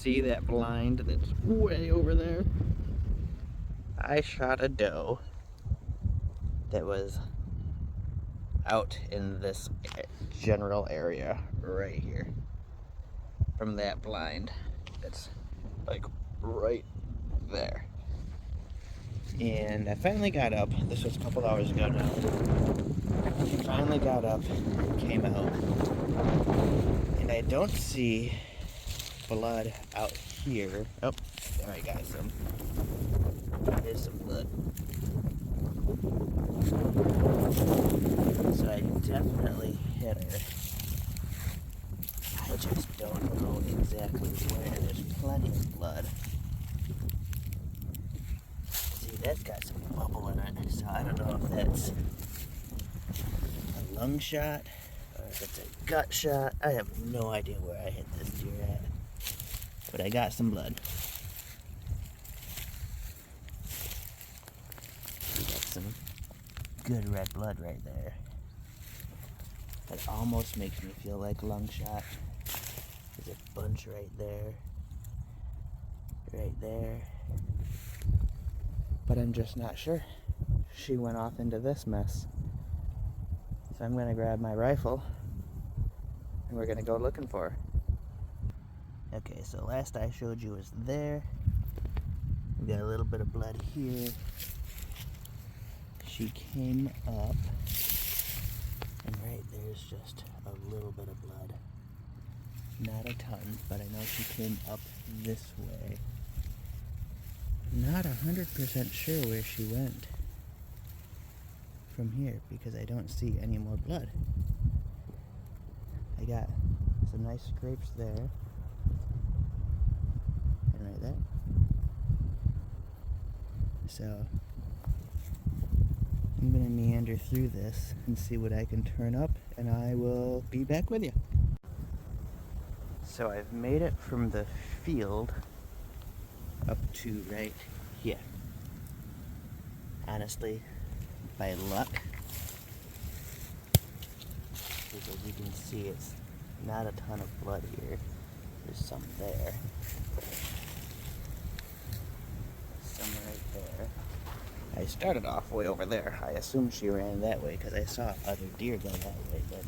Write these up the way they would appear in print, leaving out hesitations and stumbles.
see that blind that's way over there? I shot a doe that was out in this general area right here from that blind. It's like right there. And I finally got up. This was a couple hours ago now. I finally got up, came out, and I don't see blood out here. Oh, there I got some. There's some blood. So I definitely hit her. I just don't know exactly where. There's plenty of blood. See, that's got some bubble in it, so I don't know if that's a lung shot or if it's a gut shot. I have no idea where I hit this deer at, but I got some blood. We got some good red blood right there. That almost makes me feel like lung shot. There's a bunch right there. Right there. But I'm just not sure. She went off into this mess. So I'm gonna grab my rifle and we're gonna go looking for her. Okay, so last I showed you was there. We got a little bit of blood here. She came up, and right there's just a little bit of blood. Not a ton, but I know she came up this way. Not 100% sure where she went from here because I don't see any more blood. I got some nice scrapes there and right there. So I'm gonna meander through this and see what I can turn up, and I will be back with you. So I've made it from the field up to right here. Honestly, by luck, because you can see it's not a ton of blood here. There's some there. Some right there. I started off way over there. I assumed she ran that way because I saw other deer go that way, but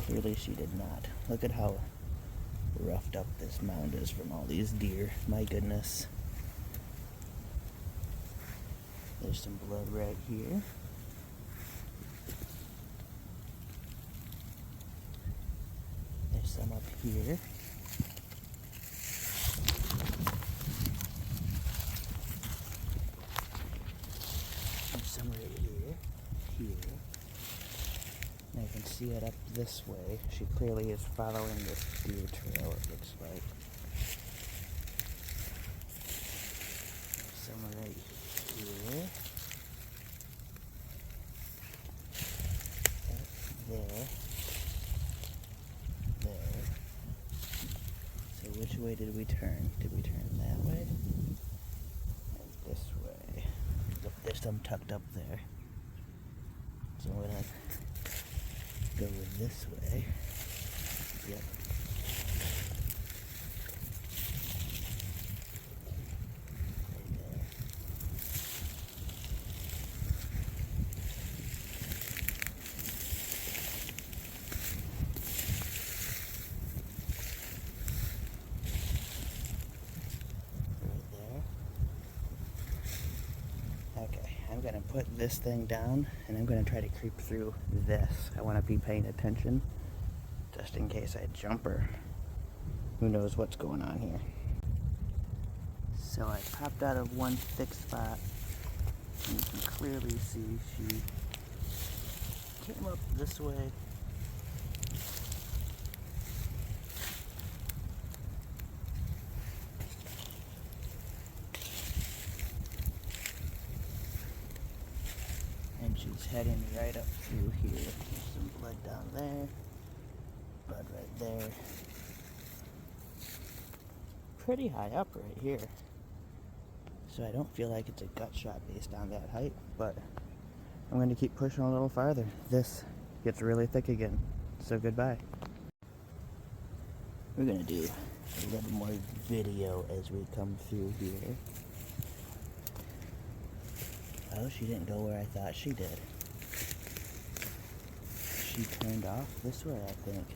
clearly she did not. Look at how roughed up this mound is from all these deer. My goodness. There's some blood right here. There's some up here. There's some right here. And I can see it up this way. She clearly is following this deer trail, it looks like. Some right here. There. There. So which way did we turn? Did we turn that way? And this way. Look, there's some tucked up there. So I'm gonna go with this way. Yep. Right there. Okay, I'm gonna put this thing down and I'm gonna try to creep through this. I wanna be paying attention just in case I jump her. Who knows what's going on here. So I popped out of one thick spot and you can clearly see she came up this way. And she's heading right up through here. There's some blood down there. Blood right there. Pretty high up right here. So I don't feel like it's a gut shot based on that height, but I'm going to keep pushing a little farther. This gets really thick again, so goodbye. We're gonna do a little more video as we come through here. Oh, she didn't go where I thought she did. She turned off this way, I think.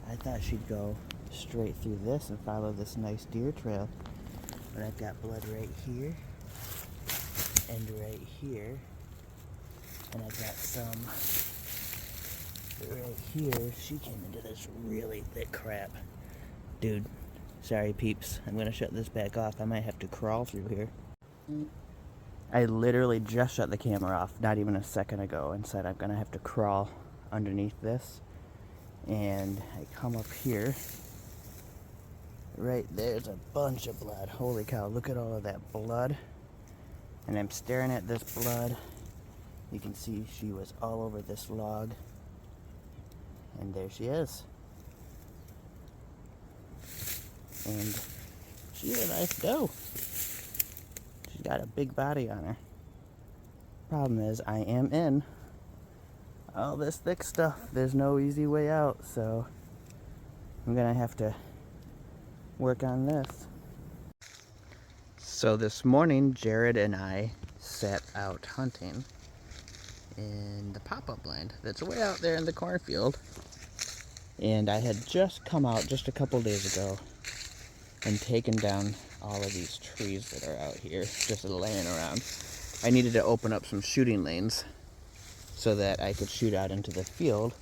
I thought she'd go straight through this and follow this nice deer trail. But I've got blood right here and right here. And I've got some right here. She came into this really thick crap. Dude, sorry peeps. I'm gonna shut this back off. I might have to crawl through here. I literally just shut the camera off not even a second ago and said I'm gonna have to crawl underneath this. And I come up here. Right there's a bunch of blood. Holy cow, look at all of that blood. And I'm staring at this blood. You can see she was all over this log. And there she is. And she's a nice doe. She's got a big body on her. Problem is, I am in all this thick stuff. There's no easy way out, so I'm gonna have to work on this. So this morning, Jared and I set out hunting in the pop-up land that's way out there in the cornfield. And I had just come out just a couple days ago and taken down all of these trees that are out here just laying around. I needed to open up some shooting lanes so that I could shoot out into the field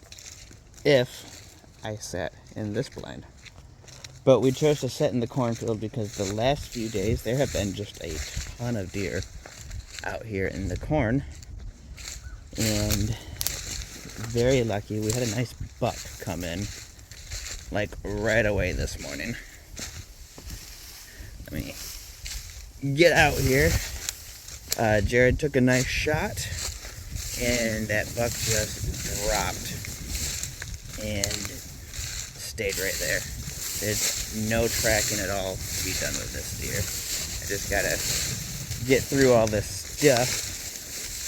if I sat in this blind. But we chose to sit in the cornfield because the last few days there have been just a ton of deer out here in the corn. And very lucky, we had a nice buck come in like right away this morning. Let me get out here. Jared took a nice shot and that buck just dropped and stayed right there. There's no tracking at all to be done with this deer. I just gotta get through all this stuff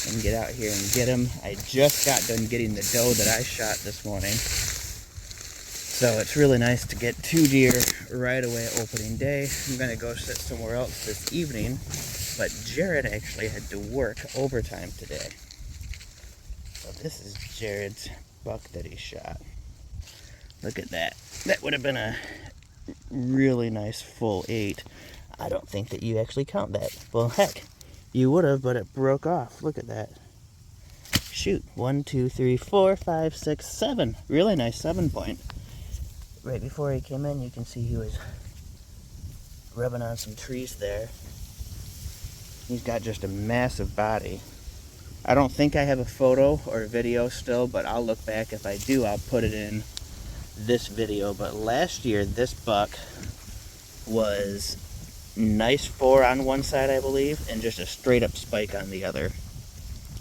and get out here and get him. I just got done getting the doe that I shot this morning. So it's really nice to get 2 deer right away opening day. I'm gonna go sit somewhere else this evening, but Jared actually had to work overtime today. So this is Jared's buck that he shot. Look at that. That would have been a really nice full 8. I don't think that you actually count that. Well, heck, you would have, but it broke off. Look at that. Shoot. 1, 2, 3, 4, 5, 6, 7. Really nice 7-point. Right before he came in, you can see he was rubbing on some trees there. He's got just a massive body. I don't think I have a photo or a video still, but I'll look back. If I do, I'll put it in this video. But last year, this buck was nice 4 on one side, I believe, and just a straight up spike on the other.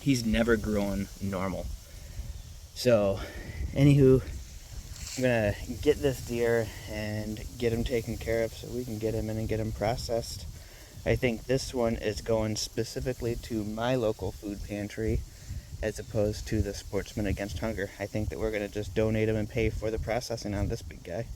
He's never grown normal. So, anywho, I'm gonna get this deer and get him taken care of so we can get him in and get him processed. I think this one is going specifically to my local food pantry as opposed to the Sportsman Against Hunger. I think that we're gonna just donate him and pay for the processing on this big guy.